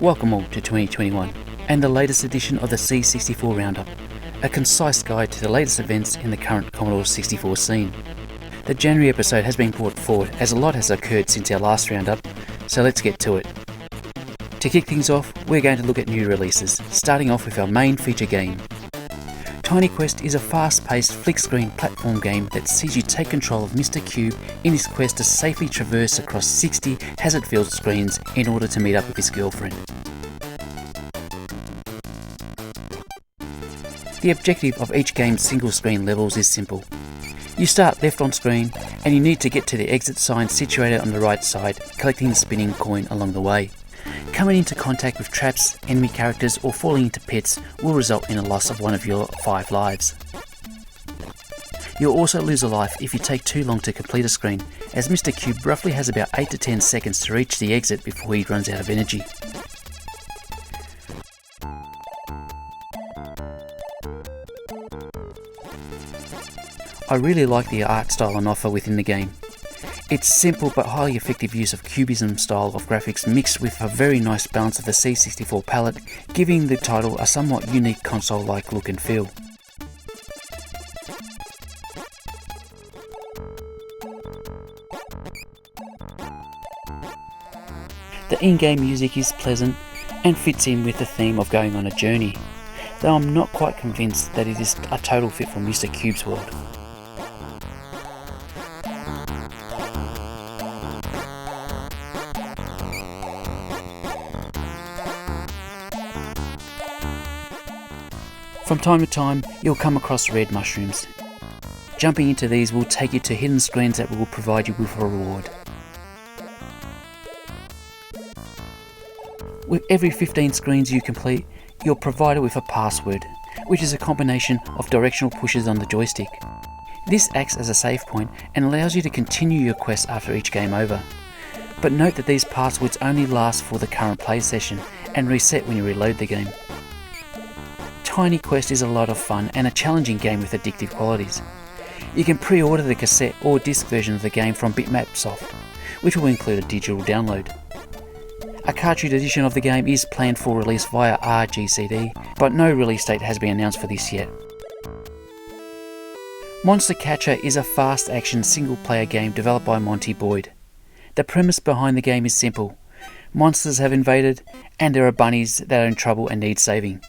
Welcome all to 2021 and the latest edition of the C64 Round Up, a concise guide to the latest events in the current Commodore 64 scene. The January episode has been brought forward as a lot has occurred since our last roundup, so let's get to it. To kick things off, we're going to look at new releases, starting off with our main feature game. Tiny Quest is a fast-paced flick-screen platform game that sees you take control of Mr. Cube in his quest to safely traverse across 60 hazard-filled screens in order to meet up with his girlfriend. The objective of each game's single-screen levels is simple. You start left on screen and you need to get to the exit sign situated on the right side, collecting the spinning coin along the way. Coming into contact with traps, enemy characters or falling into pits will result in a loss of one of your 5 lives. You'll also lose a life if you take too long to complete a screen, as Mr. Cube roughly has about 8 to 10 seconds to reach the exit before he runs out of energy. I really like the art style on offer within the game. It's simple but highly effective use of cubism style of graphics mixed with a very nice balance of the C64 palette, giving the title a somewhat unique console-like look and feel. The in-game music is pleasant and fits in with the theme of going on a journey, though I'm not quite convinced that it is a total fit for Mr. Cube's world. From time to time, you'll come across red mushrooms. Jumping into these will take you to hidden screens that will provide you with a reward. With every 15 screens you complete, you're provided with a password, which is a combination of directional pushes on the joystick. This acts as a save point and allows you to continue your quest after each game over. But note that these passwords only last for the current play session and reset when you reload the game. Tiny Quest is a lot of fun and a challenging game with addictive qualities. You can pre-order the cassette or disc version of the game from Bitmapsoft, which will include a digital download. A cartridge edition of the game is planned for release via RGCD, but no release date has been announced for this yet. Monstercatcher is a fast-action single-player game developed by Monty Boyd. The premise behind the game is simple. Monsters have invaded, and there are bunnies that are in trouble and need saving.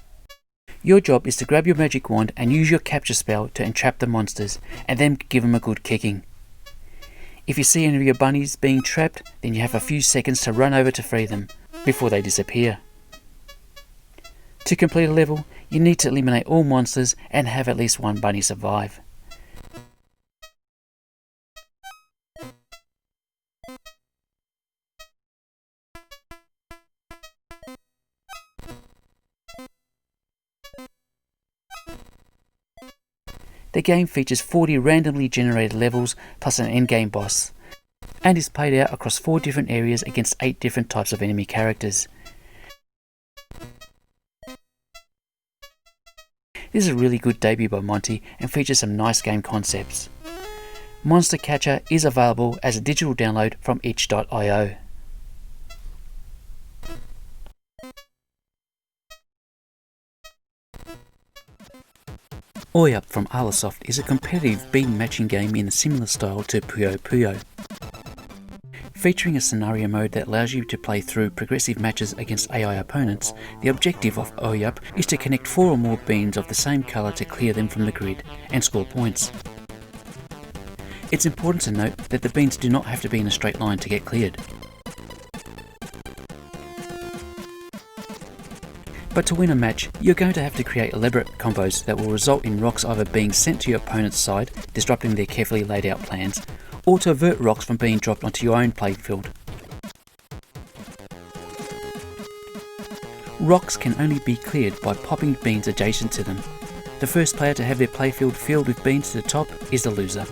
Your job is to grab your magic wand and use your capture spell to entrap the monsters and then give them a good kicking. If you see any of your bunnies being trapped, then you have a few seconds to run over to free them before they disappear. To complete a level, you need to eliminate all monsters and have at least one bunny survive. The game features 40 randomly generated levels plus an endgame boss, and is played out across 4 different areas against 8 different types of enemy characters. This is a really good debut by Monty and features some nice game concepts. Monstercatcher is available as a digital download from itch.io. Oyup from Artline is a competitive beam matching game in a similar style to Puyo Puyo. Featuring a scenario mode that allows you to play through progressive matches against AI opponents, the objective of Oyup is to connect 4 or more beams of the same colour to clear them from the grid and score points. It's important to note that the beams do not have to be in a straight line to get cleared. But to win a match, you're going to have to create elaborate combos that will result in rocks either being sent to your opponent's side, disrupting their carefully laid out plans, or to avert rocks from being dropped onto your own playfield. Rocks can only be cleared by popping beans adjacent to them. The first player to have their playfield filled with beans to the top is the loser.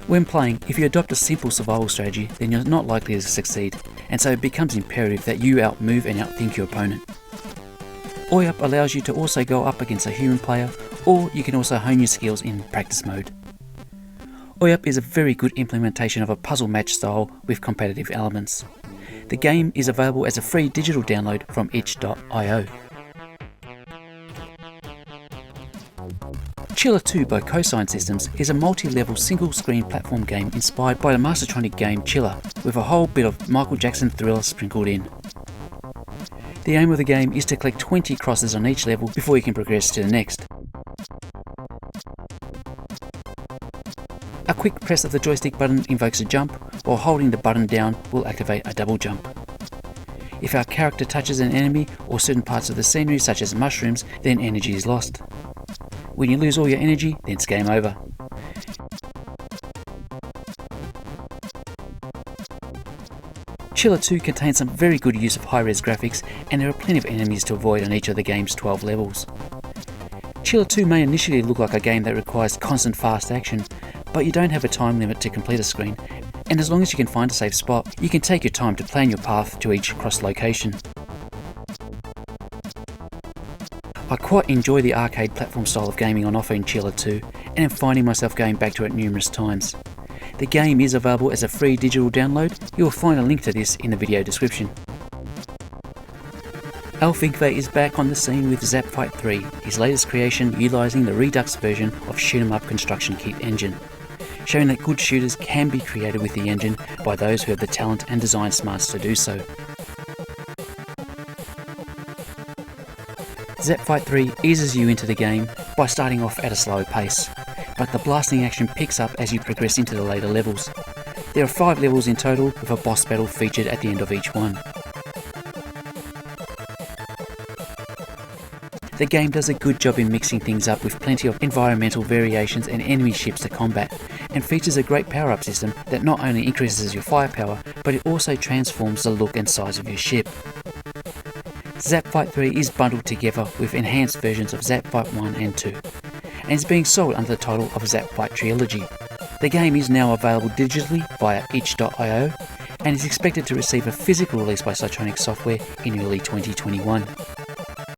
When playing, if you adopt a simple survival strategy, then you're not likely to succeed, and so it becomes imperative that you outmove and outthink your opponent. Oyup allows you to also go up against a human player, or you can also hone your skills in practice mode. Oyup is a very good implementation of a puzzle match style with competitive elements. The game is available as a free digital download from itch.io. Chiller 2 by Cosine Systems is a multi-level single-screen platform game inspired by the Mastertronic game Chiller, with a whole bit of Michael Jackson Thriller sprinkled in. The aim of the game is to collect 20 crosses on each level before you can progress to the next. A quick press of the joystick button invokes a jump, while holding the button down will activate a double jump. If our character touches an enemy or certain parts of the scenery such as mushrooms, then energy is lost. When you lose all your energy, then it's game over. Chiller 2 contains some very good use of high-res graphics, and there are plenty of enemies to avoid on each of the game's 12 levels. Chiller 2 may initially look like a game that requires constant fast action, but you don't have a time limit to complete a screen, and as long as you can find a safe spot, you can take your time to plan your path to each cross location. I quite enjoy the arcade platform style of gaming on offer in Chiller 2, and am finding myself going back to it numerous times. The game is available as a free digital download. You will find a link to this in the video description. Alf Ingve is back on the scene with Zap Fight 3, his latest creation utilising the Redux version of Shoot 'em Up Construction Kit engine, showing that good shooters can be created with the engine by those who have the talent and design smarts to do so. Zap Fight 3 eases you into the game by starting off at a slow pace, but the blasting action picks up as you progress into the later levels. There are 5 levels in total, with a boss battle featured at the end of each one. The game does a good job in mixing things up with plenty of environmental variations and enemy ships to combat, and features a great power-up system that not only increases your firepower, but it also transforms the look and size of your ship. Zap Fight 3 is bundled together with enhanced versions of Zap Fight 1 and 2, and is being sold under the title of Zap Fight Trilogy. The game is now available digitally via itch.io, and is expected to receive a physical release by Cytronic Software in early 2021.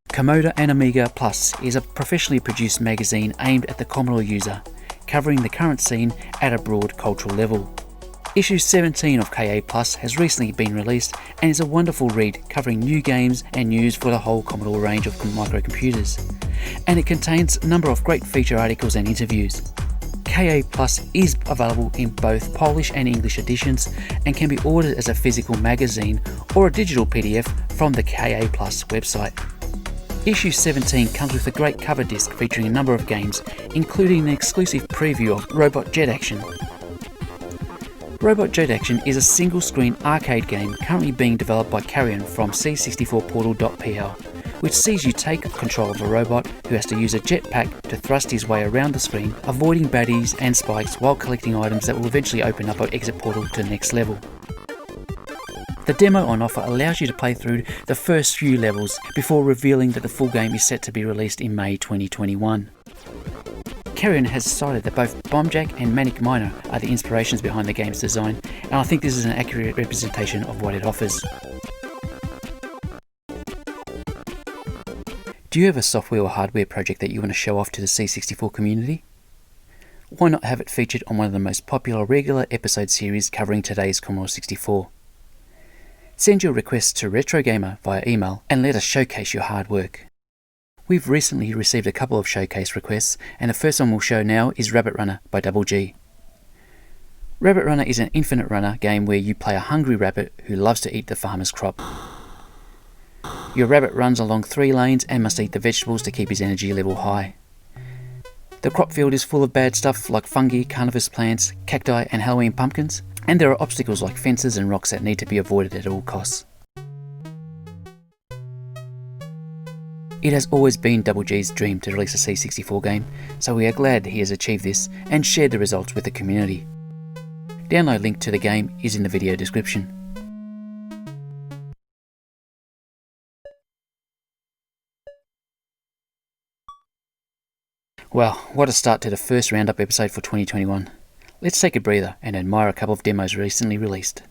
Commodore and Amiga Plus is a professionally produced magazine aimed at the Commodore user, covering the current scene at a broad cultural level. Issue 17 of KA Plus has recently been released and is a wonderful read covering new games and news for the whole Commodore range of microcomputers, and it contains a number of great feature articles and interviews. KA Plus is available in both Polish and English editions and can be ordered as a physical magazine or a digital PDF from the KA Plus website. Issue 17 comes with a great cover disc featuring a number of games, including an exclusive preview of Robot Jet Action. Robot Jet Action is a single-screen arcade game currently being developed by Carrion from C64Portal.pl, which sees you take control of a robot who has to use a jetpack to thrust his way around the screen, avoiding baddies and spikes while collecting items that will eventually open up an exit portal to the next level. The demo on offer allows you to play through the first few levels before revealing that the full game is set to be released in May 2021. Carrion has decided that both Bombjack and Manic Miner are the inspirations behind the game's design, and I think this is an accurate representation of what it offers. Do you have a software or hardware project that you want to show off to the C64 community? Why not have it featured on one of the most popular regular episode series covering today's Commodore 64? Send your requests to RetroGamer via email and let us showcase your hard work. We've recently received a couple of showcase requests, and the first one we'll show now is Rabbit Runner by Double G. Rabbit Runner is an infinite runner game where you play a hungry rabbit who loves to eat the farmer's crop. Your rabbit runs along 3 lanes and must eat the vegetables to keep his energy level high. The crop field is full of bad stuff like fungi, carnivorous plants, cacti and Halloween pumpkins, and there are obstacles like fences and rocks that need to be avoided at all costs. It has always been Double G's dream to release a C64 game, so we are glad he has achieved this and shared the results with the community. Download link to the game is in the video description. Well, what a start to the first Roundup episode for 2021. Let's take a breather and admire a couple of demos recently released.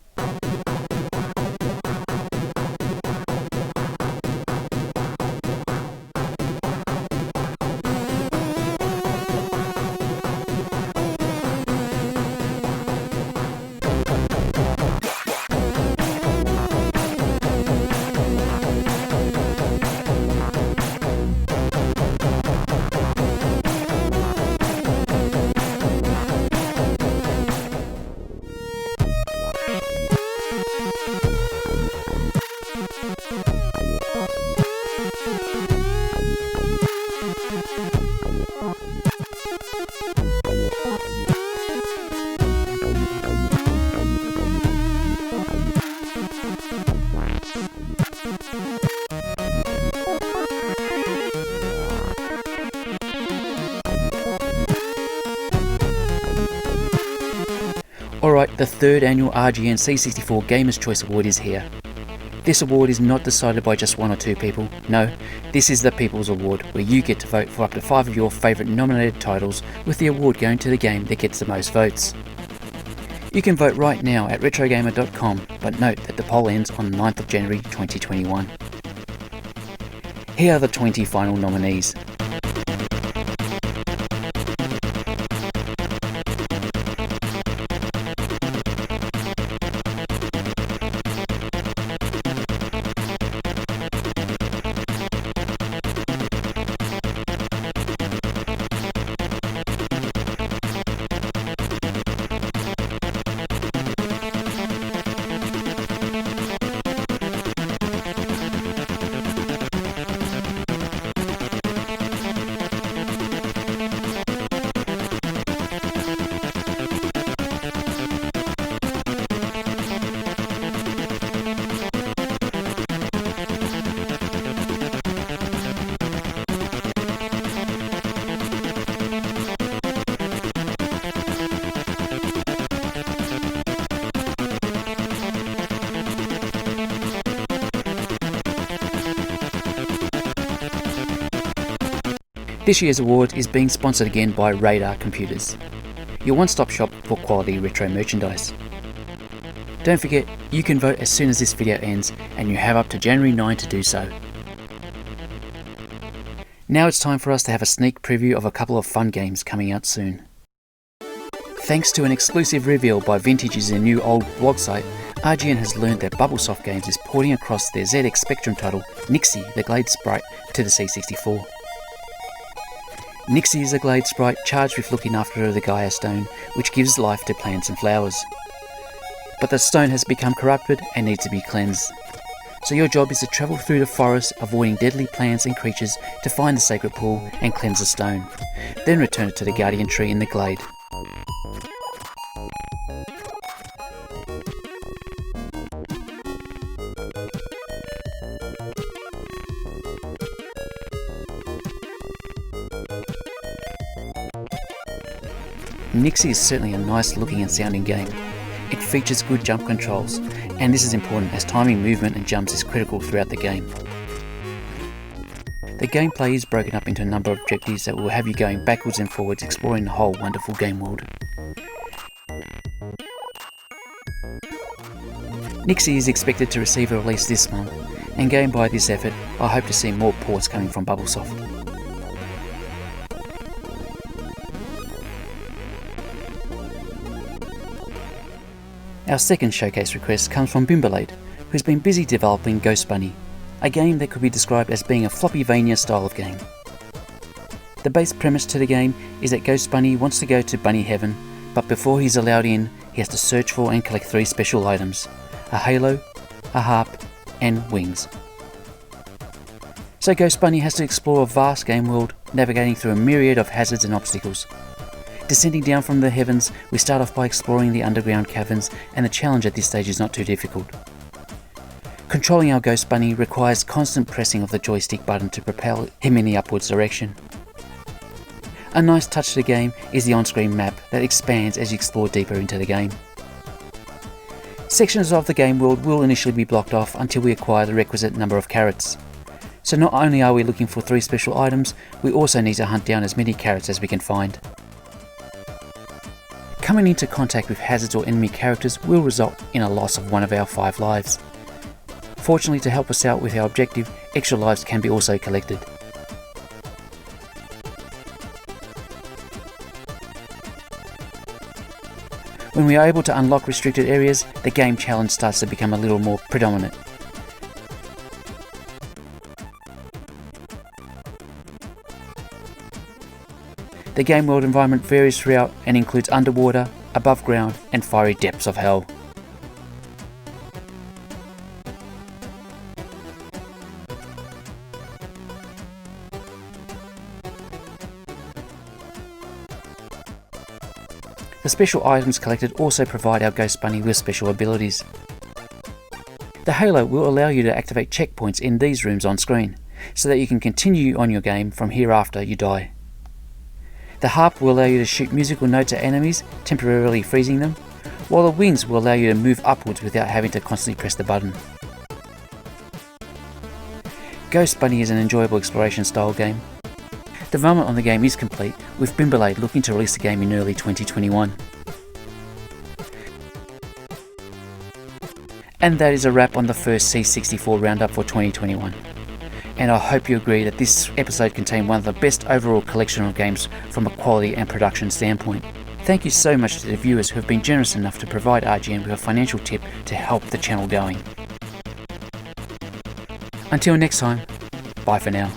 Alright, the third annual RGN C64 Gamers' Choice Award is here. This award is not decided by just one or two people. No, this is the People's Award, where you get to vote for up to 5 of your favourite nominated titles, with the award going to the game that gets the most votes. You can vote right now at retrogamer.com, but note that the poll ends on 9th of January 2021. Here are the 20 final nominees. This year's award is being sponsored again by Radar Computers, your one-stop shop for quality retro merchandise. Don't forget, you can vote as soon as this video ends, and you have up to January 9 to do so. Now it's time for us to have a sneak preview of a couple of fun games coming out soon. Thanks to an exclusive reveal by Vintage's new old blog site, RGN has learned that Bubblesoft Games is porting across their ZX Spectrum title Nixie, the Glade Sprite, to the C64. Nixie is a glade sprite charged with looking after the Gaia stone, which gives life to plants and flowers. But the stone has become corrupted and needs to be cleansed. So your job is to travel through the forest, avoiding deadly plants and creatures to find the sacred pool and cleanse the stone. Then return it to the guardian tree in the glade. Nixie is certainly a nice looking and sounding game. It features good jump controls, and this is important as timing movement and jumps is critical throughout the game. The gameplay is broken up into a number of objectives that will have you going backwards and forwards exploring the whole wonderful game world. Nixie is expected to receive a release this month, and going by this effort, I hope to see more ports coming from Bubblesoft. Our second showcase request comes from Bimberlade, who's been busy developing Ghost Bunny, a game that could be described as being a Floppyvania style of game. The base premise to the game is that Ghost Bunny wants to go to Bunny Heaven, but before he's allowed in, he has to search for and collect 3 special items: a halo, a harp, and wings. So Ghost Bunny has to explore a vast game world, navigating through a myriad of hazards and obstacles. Descending down from the heavens, we start off by exploring the underground caverns, and the challenge at this stage is not too difficult. Controlling our Ghost Bunny requires constant pressing of the joystick button to propel him in the upwards direction. A nice touch to the game is the on-screen map that expands as you explore deeper into the game. Sections of the game world will initially be blocked off until we acquire the requisite number of carrots. So not only are we looking for 3 special items, we also need to hunt down as many carrots as we can find. Coming into contact with hazards or enemy characters will result in a loss of 1 of our 5 lives. Fortunately, to help us out with our objective, extra lives can be also collected. When we are able to unlock restricted areas, the game challenge starts to become a little more predominant. The game world environment varies throughout and includes underwater, above ground, and fiery depths of hell. The special items collected also provide our Ghost Bunny with special abilities. The halo will allow you to activate checkpoints in these rooms on screen, so that you can continue on your game from here after you die. The harp will allow you to shoot musical notes at enemies, temporarily freezing them, while the wings will allow you to move upwards without having to constantly press the button. Ghost Bunny is an enjoyable exploration style game. Development on the game is complete, with Bimblade looking to release the game in early 2021. And that is a wrap on the first C64 Round Up for 2021. And I hope you agree that this episode contained one of the best overall collection of games from a quality and production standpoint. Thank you so much to the viewers who have been generous enough to provide RGM with a financial tip to help the channel going. Until next time, bye for now.